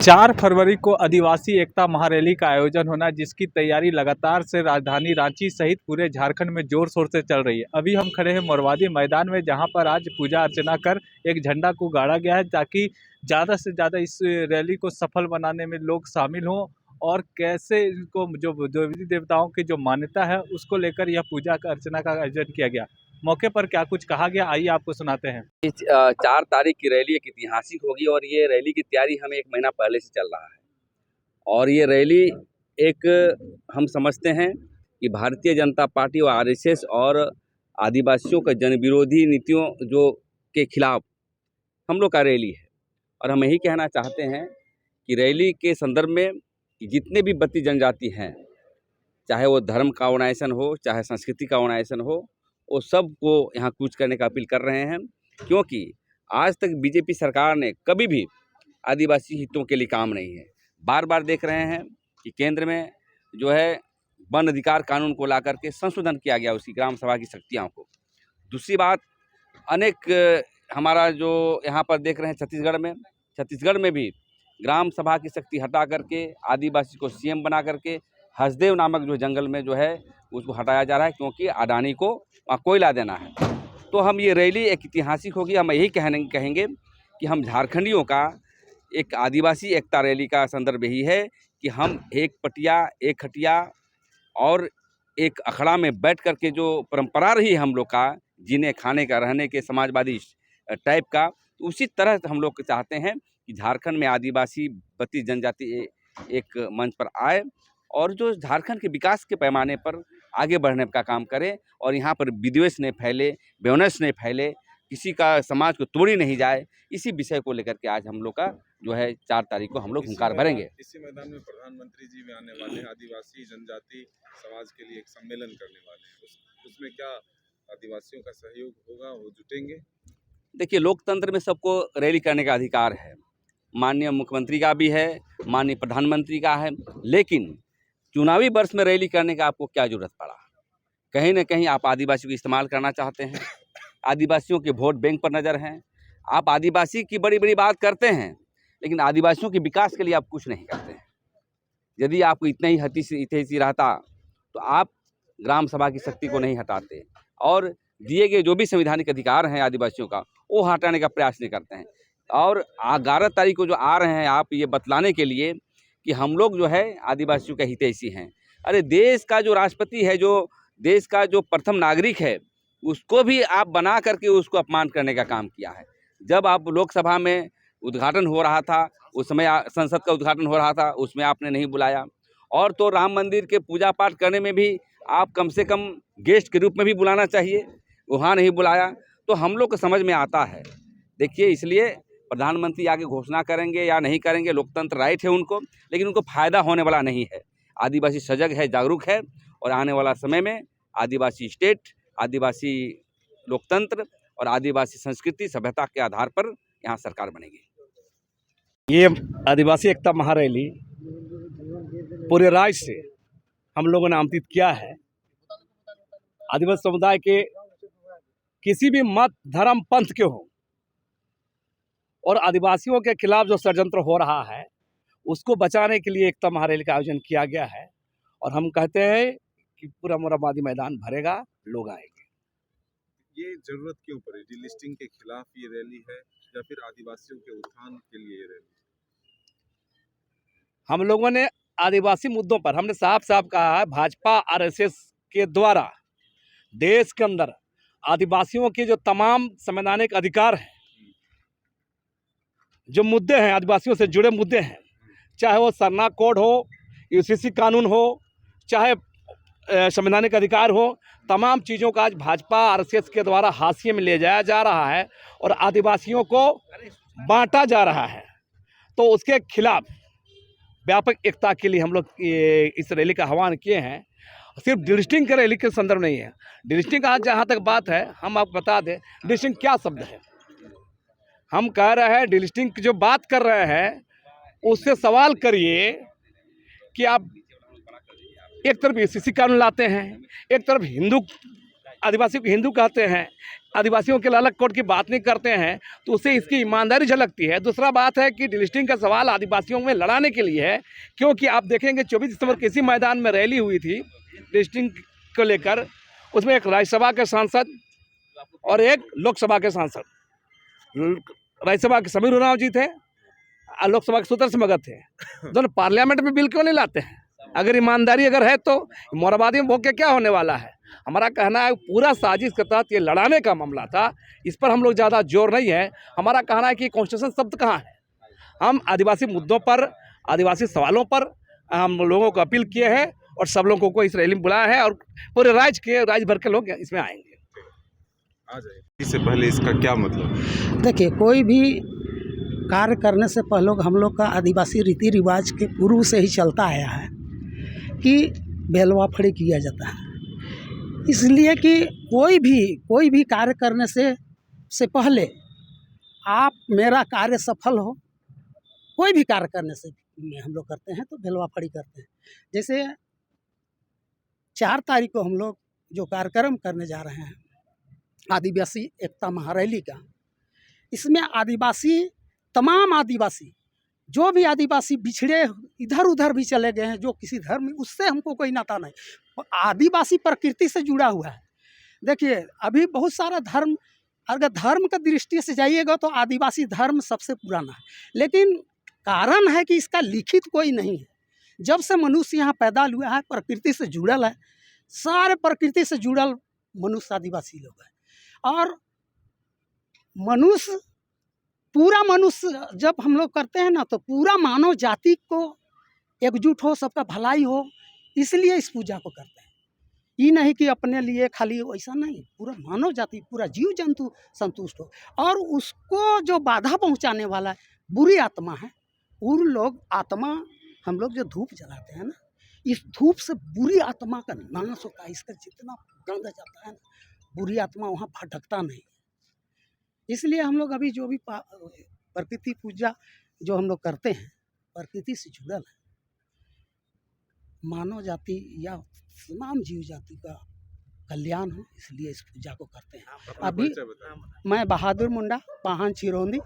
4 फरवरी को आदिवासी एकता महारैली का आयोजन होना है, जिसकी तैयारी लगातार से राजधानी रांची सहित पूरे झारखंड में जोर शोर से चल रही है। अभी हम खड़े हैं मोरवादी मैदान में, जहां पर आज पूजा अर्चना कर एक झंडा को गाड़ा गया है, ताकि ज़्यादा से ज़्यादा इस रैली को सफल बनाने में लोग शामिल हों और कैसे इनको जो देवी देवताओं की जो मान्यता है उसको लेकर यह पूजा का अर्चना का आयोजन किया गया। मौके पर क्या कुछ कहा गया, आइए आपको सुनाते हैं। 4 तारीख की रैली एक ऐतिहासिक होगी और ये रैली की तैयारी हमें 1 महीना पहले से चल रहा है। और ये रैली एक हम समझते हैं कि भारतीय जनता पार्टी और आरएसएस और आदिवासियों का जन विरोधी नीतियों जो के खिलाफ हम लोग का रैली है। और हम यही कहना चाहते हैं कि रैली के संदर्भ में जितने भी बत्ती जनजाति हैं, चाहे वो धर्म का ऑर्गेनाइजेशन हो, चाहे संस्कृति का ऑर्गेनाइजेशन हो, वो सबको यहाँ कूच करने का अपील कर रहे हैं। क्योंकि आज तक बीजेपी सरकार ने कभी भी आदिवासी हितों के लिए काम नहीं है। बार बार देख रहे हैं कि केंद्र में जो है वन अधिकार कानून को ला करके संशोधन किया गया उसकी ग्राम सभा की शक्तियों को। दूसरी बात, अनेक हमारा जो यहाँ पर देख रहे हैं छत्तीसगढ़ में भी ग्राम सभा की शक्ति हटा करके आदिवासी को सीएम बना करके हसदेव नामक जो जंगल में जो है उसको हटाया जा रहा है, क्योंकि अडानी को वहाँ कोयला देना है। तो हम ये रैली एक ऐतिहासिक होगी। हम यही कहेंगे कि हम झारखंडियों का एक आदिवासी एकता रैली का संदर्भ यही है कि हम एक पटिया, एक खटिया और एक अखड़ा में बैठ करके जो परंपरा रही है हम लोग का जीने खाने का, रहने के समाजवादी टाइप का, तो उसी तरह हम लोग चाहते हैं कि झारखंड में आदिवासी बत्तीस जनजाति एक मंच पर आए और जो झारखंड के विकास के पैमाने पर आगे बढ़ने का काम करें और यहाँ पर विद्वेष नहीं फैले, व्यवनस नहीं फैले, किसी का समाज को तोड़ी नहीं जाए। इसी विषय को लेकर के आज हम लोग का जो है 4 तारीख को हम लोग हुंकार भरेंगे। इसी मैदान में प्रधानमंत्री जी भी आने वाले हैं, आदिवासी जनजाति समाज के लिए एक सम्मेलन करने वाले हैं। उसमें क्या आदिवासियों का सहयोग होगा, वो जुटेंगे? देखिए, लोकतंत्र में सबको रैली करने का अधिकार है, माननीय मुख्यमंत्री का भी है, माननीय प्रधानमंत्री का है, लेकिन चुनावी वर्ष में रैली करने का आपको क्या जरूरत पड़ा? कहीं ना कहीं आप आदिवासियों को इस्तेमाल करना चाहते हैं, आदिवासियों के वोट बैंक पर नज़र हैं। आप आदिवासी की बड़ी बड़ी बात करते हैं, लेकिन आदिवासियों के विकास के लिए आप कुछ नहीं करते हैं। यदि आपको इतना ही हितैषी रहता तो आप ग्राम सभा की शक्ति को नहीं हटाते और दिए गए जो भी संवैधानिक अधिकार हैं आदिवासियों का, वो हटाने का प्रयास नहीं करते हैं। और 11 तारीख को जो आ रहे हैं आप ये बतलाने के लिए कि हम लोग जो है आदिवासियों का हितैषी हैं। अरे, देश का जो राष्ट्रपति है, जो देश का जो प्रथम नागरिक है, उसको भी आप बना करके उसको अपमान करने का काम किया है। जब आप लोकसभा में उद्घाटन हो रहा था, उस समय संसद का उद्घाटन हो रहा था, उसमें आपने नहीं बुलाया। और तो राम मंदिर के पूजा पाठ करने में भी आप कम से कम गेस्ट के रूप में भी बुलाना चाहिए, वहाँ नहीं बुलाया। तो हम लोग को समझ में आता है। देखिए, इसलिए प्रधानमंत्री आगे घोषणा करेंगे या नहीं करेंगे, लोकतंत्र राइट है उनको, लेकिन उनको फ़ायदा होने वाला नहीं है। आदिवासी सजग है, जागरूक है और आने वाला समय में आदिवासी स्टेट, आदिवासी लोकतंत्र और आदिवासी संस्कृति सभ्यता के आधार पर यहाँ सरकार बनेगी। ये आदिवासी एकता महारैली पूरे राज्य से हम लोगों ने आमंत्रित किया है। आदिवासी समुदाय के किसी भी मत, धर्म, पंथ के हो और आदिवासियों के खिलाफ जो षड्यंत्र हो रहा है उसको बचाने के लिए एकता महारैली का आयोजन किया गया है। और हम कहते हैं कि पूरा मोरवादी मैदान भरेगा, लोग आएंगे। ये जरूरत क्यों पड़ी? डीलिस्टिंग के खिलाफ ये रैली है या फिर आदिवासियों के उत्थान के लिए ये रैली? हम लोगों ने आदिवासी मुद्दों पर हमने साफ साफ कहा है, भाजपा आरएसएस के द्वारा देश के अंदर आदिवासियों के जो तमाम संवैधानिक अधिकार हैं, जो मुद्दे हैं, आदिवासियों से जुड़े मुद्दे हैं, चाहे वो सरना कोड हो, यूसीसी कानून हो, चाहे संवैधानिक अधिकार हो, तमाम चीज़ों का आज भाजपा आरएसएस के द्वारा हाशिए में ले जाया जा रहा है और आदिवासियों को बांटा जा रहा है। तो उसके खिलाफ व्यापक एकता के लिए हम लोग इस रैली का आह्वान किए हैं। सिर्फ डिलिस्टिंग के रैली के संदर्भ नहीं है। डिलिस्टिंग का जहाँ तक बात है, हम आपको बता दें डिलिस्टिंग क्या शब्द है। हम कह रहे हैं डिलिस्टिंग की जो बात कर रहे हैं उससे सवाल करिए कि आप एक तरफ यूसीसी कानून लाते हैं, एक तरफ हिंदू आदिवासी को हिंदू कहते हैं, आदिवासियों के अलग कोड की बात नहीं करते हैं तो उससे इसकी ईमानदारी झलकती है। दूसरा बात है कि डिलिस्टिंग का सवाल आदिवासियों में लड़ाने के लिए है, क्योंकि आप देखेंगे 24 दिसंबर को इसी मैदान में रैली हुई थी डिलिस्टिंग को लेकर। उसमें एक राज्यसभा के सांसद और एक लोकसभा के सांसद, राज्यसभा के समीर उरांव जी थे और लोकसभा के सुदर्शन भगत थे। दोनों पार्लियामेंट में बिल क्यों नहीं लाते हैं? अगर ईमानदारी अगर है तो मोरवादी में होके क्या होने वाला है? हमारा कहना है पूरा साजिश के तहत ये लड़ाने का मामला था, इस पर हम लोग ज़्यादा जोर नहीं है। हमारा कहना है कि कॉन्स्टिट्यूशन शब्द कहाँ है? हम आदिवासी मुद्दों पर, आदिवासी सवालों पर हम लोगों को अपील किए हैं और सब लोगों को इस रैली में बुलाया है और पूरे राज्य भर के लोग इसमें आएंगे। आ जाए इससे पहले इसका क्या मतलब? देखिए, कोई भी कार्य करने से पहले हम लोग का आदिवासी रीति रिवाज के पूर्व से ही चलता आया है कि बेलवा फड़ी किया जाता है। इसलिए कि कोई भी कार्य करने से पहले आप मेरा कार्य सफल हो, कोई भी कार्य करने से हम लोग करते हैं तो बेलवा फड़ी करते हैं। जैसे 4 तारीख को हम लोग जो कार्यक्रम करने जा रहे हैं आदिवासी एकता महारैली का, इसमें तमाम आदिवासी जो भी आदिवासी बिछड़े इधर उधर भी चले गए हैं, जो किसी धर्म, उससे हमको कोई नाता नहीं। आदिवासी प्रकृति से जुड़ा हुआ है। देखिए, अभी बहुत सारा धर्म, अगर धर्म का दृष्टि से जाइएगा तो आदिवासी धर्म सबसे पुराना है, लेकिन कारण है कि इसका लिखित कोई नहीं है। जब से मनुष्य यहाँ पैदा हुआ है, प्रकृति से जुड़ल है, सारे प्रकृति से जुड़ल मनुष्य आदिवासी लोग हैं। और पूरा मनुष्य जब हम लोग करते हैं ना, तो पूरा मानव जाति को एकजुट हो, सबका भलाई हो, इसलिए इस पूजा को करते हैं। ये नहीं कि अपने लिए खाली, वैसा नहीं, पूरा मानव जाति, पूरा जीव जंतु संतुष्ट हो। और उसको जो बाधा पहुंचाने वाला बुरी आत्मा है, उन लोग आत्मा, हम लोग जो धूप जलाते हैं ना, इस धूप से बुरी आत्मा का नाश होता है। इसका जितना गंध जाता है ना, बुरी आत्मा वहाँ भटकता नहीं। इसलिए हम लोग अभी जो भी प्रकृति पूजा जो हम लोग करते हैं, प्रकृति से जुड़ल है, मानव जाति या तमाम जीव जाति का कल्याण हो, इसलिए इस पूजा को करते हैं। अभी मैं बहादुर मुंडा, पाहन चिरौंदी,